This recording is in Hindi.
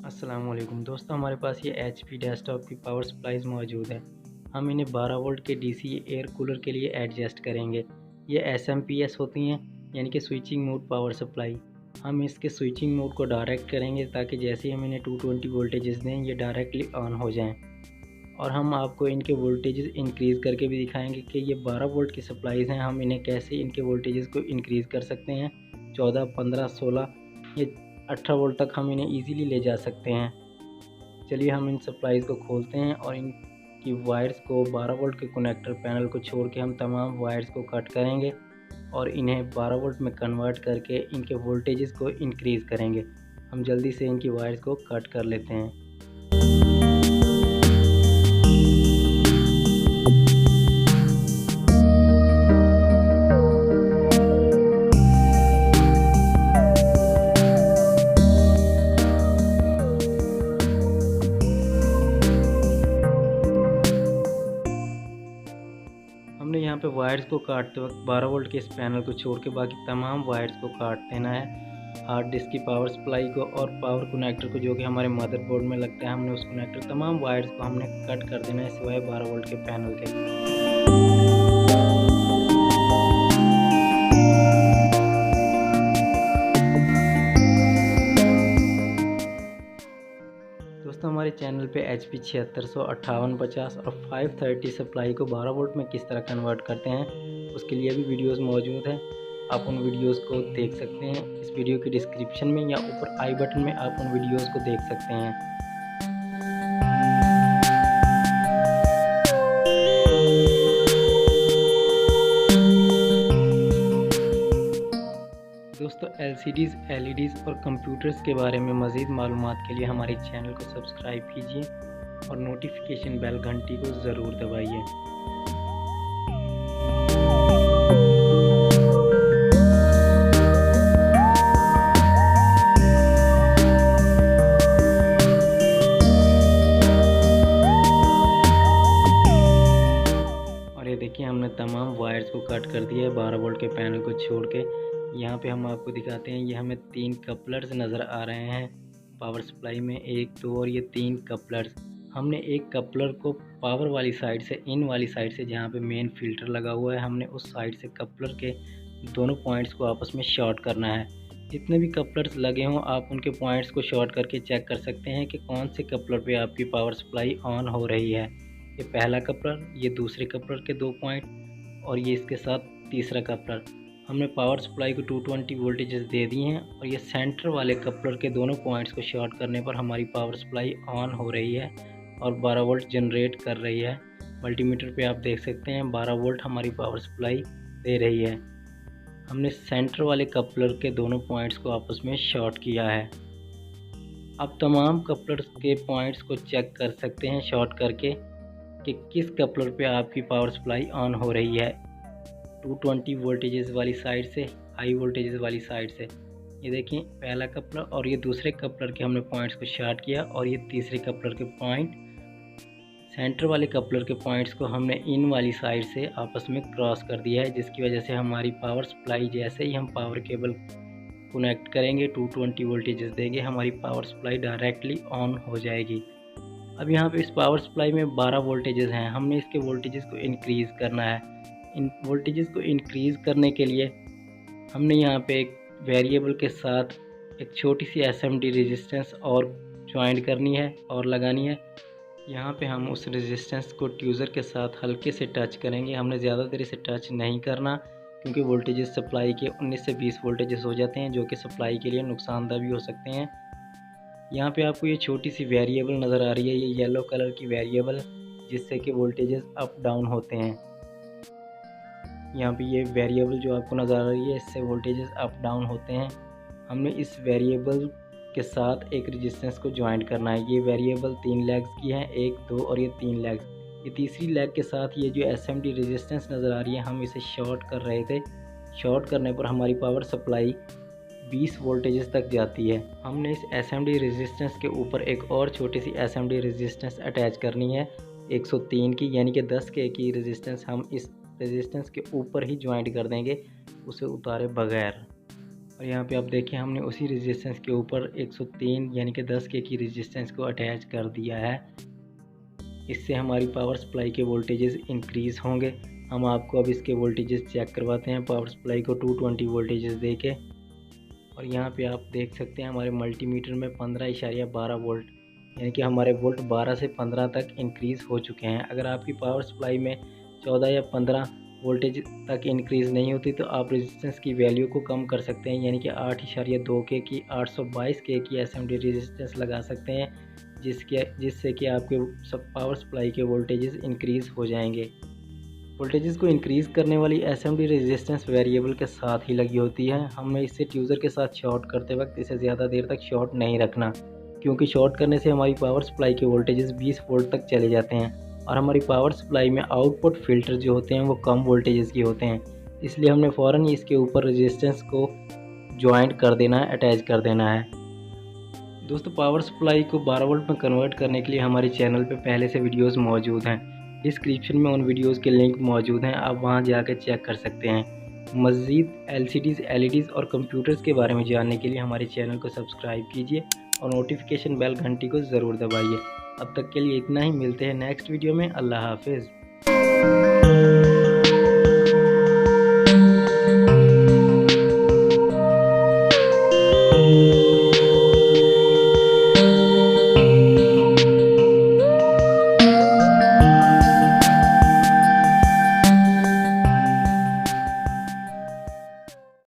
अस्सलाम वालेकुम दोस्तों, हमारे पास ये HP डेस्कटॉप की पावर सप्लाईज़ मौजूद है। हम इन्हें 12 वोल्ट के DC एयर कूलर के लिए एडजस्ट करेंगे। ये SMPS होती हैं, यानी कि स्विचिंग मोड पावर सप्लाई। हम इसके स्विचिंग मोड को डायरेक्ट करेंगे ताकि जैसे ही हम इन्हें 220 वोल्टेजेस दें, ये डायरेक्टली ऑन हो जाएँ। और हम आपको इनके वोल्टेजेस इंक्रीज़ करके भी दिखाएँगे कि ये 12 वोल्ट की सप्लाईज़ हैं, हम इन्हें कैसे इनके वोल्टेजेस को इंक्रीज़ कर सकते हैं। 14, 15, 16 ये 18 वोल्ट तक हम इन्हें ईज़िली ले जा सकते हैं। चलिए हम इन सप्लाईज़ को खोलते हैं और इनकी वायर्स को 12 वोल्ट के कनेक्टर पैनल को छोड़ के हम तमाम वायर्स को कट करेंगे और इन्हें 12 वोल्ट में कन्वर्ट करके इनके वोल्टेजेस को इंक्रीज़ करेंगे। हम जल्दी से इनकी वायर्स को कट कर लेते हैं। हमने यहाँ पे वायर्स को काटते वक्त 12 वोल्ट के इस पैनल को छोड़ के बाकी तमाम वायर्स को काट देना है। हार्ड डिस्क की पावर सप्लाई को और पावर कनेक्टर को जो कि हमारे मदरबोर्ड में लगता है, हमने उस कनेक्टर तमाम वायर्स को हमने कट कर देना है सिवाय 12 वोल्ट के पैनल के। दोस्तों हमारे चैनल पे HP 7600, 5850 और 530 सप्लाई को 12 वोल्ट में किस तरह कन्वर्ट करते हैं, उसके लिए भी वीडियोस मौजूद हैं। आप उन वीडियोस को देख सकते हैं इस वीडियो के डिस्क्रिप्शन में या ऊपर आई बटन में आप उन वीडियोस को देख सकते हैं। दोस्तों LCDs, LEDs और कंप्यूटर्स के बारे में मज़ीद मालूमात के लिए हमारे चैनल को सब्सक्राइब कीजिए और नोटिफिकेशन बेल घंटी को ज़रूर दबाइए। और ये देखिए हमने तमाम वायर्स को कट कर दिया है 12 वोल्ट के पैनल को छोड़ के। यहाँ पे हम आपको दिखाते हैं, ये हमें 3 कपलर्स नज़र आ रहे हैं पावर सप्लाई में, 1, 2 और ये 3 कपलर्स। हमने एक कपलर को पावर वाली साइड से, इन वाली साइड से जहाँ पे मेन फ़िल्टर लगा हुआ है, हमने उस साइड से कपलर के दोनों पॉइंट्स को आपस में शॉर्ट करना है। जितने भी कपलर्स लगे हों आप उनके पॉइंट्स को शॉर्ट करके चेक कर सकते हैं कि कौन से कपलर पे आपकी पावर सप्लाई ऑन हो रही है। ये पहला कपलर, ये दूसरे कपलर के 2 पॉइंट और ये इसके साथ तीसरा कपलर। हमने पावर सप्लाई को 220 वोल्टेजेस दे दी हैं और ये सेंटर वाले कपलर के दोनों पॉइंट्स को शॉर्ट करने पर हमारी पावर सप्लाई ऑन हो रही है और 12 वोल्ट जनरेट कर रही है। मल्टीमीटर पे आप देख सकते हैं 12 वोल्ट हमारी पावर सप्लाई दे रही है। हमने सेंटर वाले कपलर के दोनों पॉइंट्स को आपस में शॉर्ट किया है। अब तमाम कपलर्स के पॉइंट्स को चेक कर सकते हैं शॉर्ट करके कि किस कपलर पे आपकी पावर सप्लाई ऑन हो रही है, 220 वोल्टेजेस वाली साइड से, हाई वोल्टेजेस वाली साइड से। ये देखिए पहला कपलर और ये दूसरे कपलर के हमने पॉइंट्स को शॉर्ट किया और ये तीसरे कपलर के पॉइंट, सेंटर वाले कपलर के पॉइंट्स को हमने इन वाली साइड से आपस में क्रॉस कर दिया है, जिसकी वजह से हमारी पावर सप्लाई जैसे ही हम पावर केबल कनेक्ट करेंगे, 220 वोल्टेजेस देंगे, हमारी पावर सप्लाई डायरेक्टली ऑन हो जाएगी। अब यहाँ पे इस पावर सप्लाई में 12 वोल्टेजेस हैं, हमने इसके वोल्टेजेस को इंक्रीज़ करना है। इन वोल्टेजेस को इंक्रीज़ करने के लिए हमने यहाँ पे एक वेरिएबल के साथ एक छोटी सी SMD रेजिस्टेंस और ज्वाइन करनी है और लगानी है। यहाँ पे हम उस रेजिस्टेंस को ट्यूज़र के साथ हल्के से टच करेंगे। हमने ज़्यादा देर से टच नहीं करना क्योंकि वोल्टेजेस सप्लाई के 19 से 20 वोल्टेजेस हो जाते हैं, जो कि सप्लाई के लिए नुकसानदेह भी हो सकते हैं। यहाँ पे आपको ये छोटी सी वेरिएबल नज़र आ रही है, ये येलो कलर की वेरिएबल, जिससे कि वोल्टेजेस अप डाउन होते हैं। यहाँ पे ये वेरिएबल जो आपको नज़र आ रही है, इससे वोल्टेजेस अप डाउन होते हैं। हमने इस वेरिएबल के साथ एक रेजिस्टेंस को ज्वाइन करना है। ये वेरिएबल 3 लेग्स की है, 1, 2 और ये 3 लेग्स। ये तीसरी लेग के साथ ये जो SMD रेजिस्टेंस नज़र आ रही है, हम इसे शॉर्ट कर रहे थे। शॉर्ट करने पर हमारी पावर सप्लाई 20 वोल्टेजेस तक जाती है। हमने इस SMD रेजिस्टेंस के ऊपर एक और छोटी सी SMD रेजिस्टेंस अटैच करनी है 103 की, यानी कि 10 के की रेजिस्टेंस हम इस रेजिस्टेंस के ऊपर ही ज्वाइंट कर देंगे, उसे उतारे बगैर। और यहाँ पे आप देखिए हमने उसी रेजिस्टेंस के ऊपर 103 यानी कि 10 के की रेजिस्टेंस को अटैच कर दिया है। इससे हमारी पावर सप्लाई के वोल्टेजेस इंक्रीज़ होंगे। हम आपको अब इसके वोल्टेजेस चेक करवाते हैं पावर सप्लाई को 220 वोल्टेजेस दे के। और यहाँ पे आप देख सकते हैं हमारे मल्टीमीटर में 15.12 वोल्ट यानी कि हमारे वोल्ट 12 से 15 तक इंक्रीज़ हो चुके हैं। अगर आपकी पावर सप्लाई में 14 या 15 वोल्टेज तक इंक्रीज़ नहीं होती तो आप रेजिस्टेंस की वैल्यू को कम कर सकते हैं, यानी कि 8.2 के की 822 के की एसएमडी रेजिस्टेंस लगा सकते हैं, जिससे कि आपके पावर सप्लाई के वोल्टेजेस इंक्रीज़ हो जाएंगे। वोल्टेजेस को इंक्रीज़ करने वाली एसएमडी रेजिस्टेंस वेरिएबल के साथ ही लगी होती है। हमें इसे ट्यूज़र के साथ शॉर्ट करते वक्त इसे ज़्यादा देर तक शॉर्ट नहीं रखना, क्योंकि शॉर्ट करने से हमारी पावर सप्लाई के वोल्टेजेस 20 वोल्ट तक चले जाते हैं और हमारी पावर सप्लाई में आउटपुट फ़िल्टर जो होते हैं वो कम वोल्टेजेस के होते हैं। इसलिए हमने फ़ौरन इसके ऊपर रेजिस्टेंस को ज्वाइंट कर देना है, अटैच कर देना है। दोस्तों, पावर सप्लाई को 12 वोल्ट में कन्वर्ट करने के लिए हमारे चैनल पे पहले से वीडियोस मौजूद हैं। डिस्क्रिप्शन में उन वीडियोस के लिंक मौजूद हैं, आप वहां जाकर चेक कर सकते हैं। मज़ीद एलसीडीज़, एलईडीज़ और कंप्यूटर्स के बारे में जानने के लिए हमारे चैनल को सब्सक्राइब कीजिए और नोटिफिकेशन बेल घंटी को ज़रूर दबाइए। अब तक के लिए इतना ही, मिलते हैं नेक्स्ट वीडियो में। अल्लाह हाफिज़।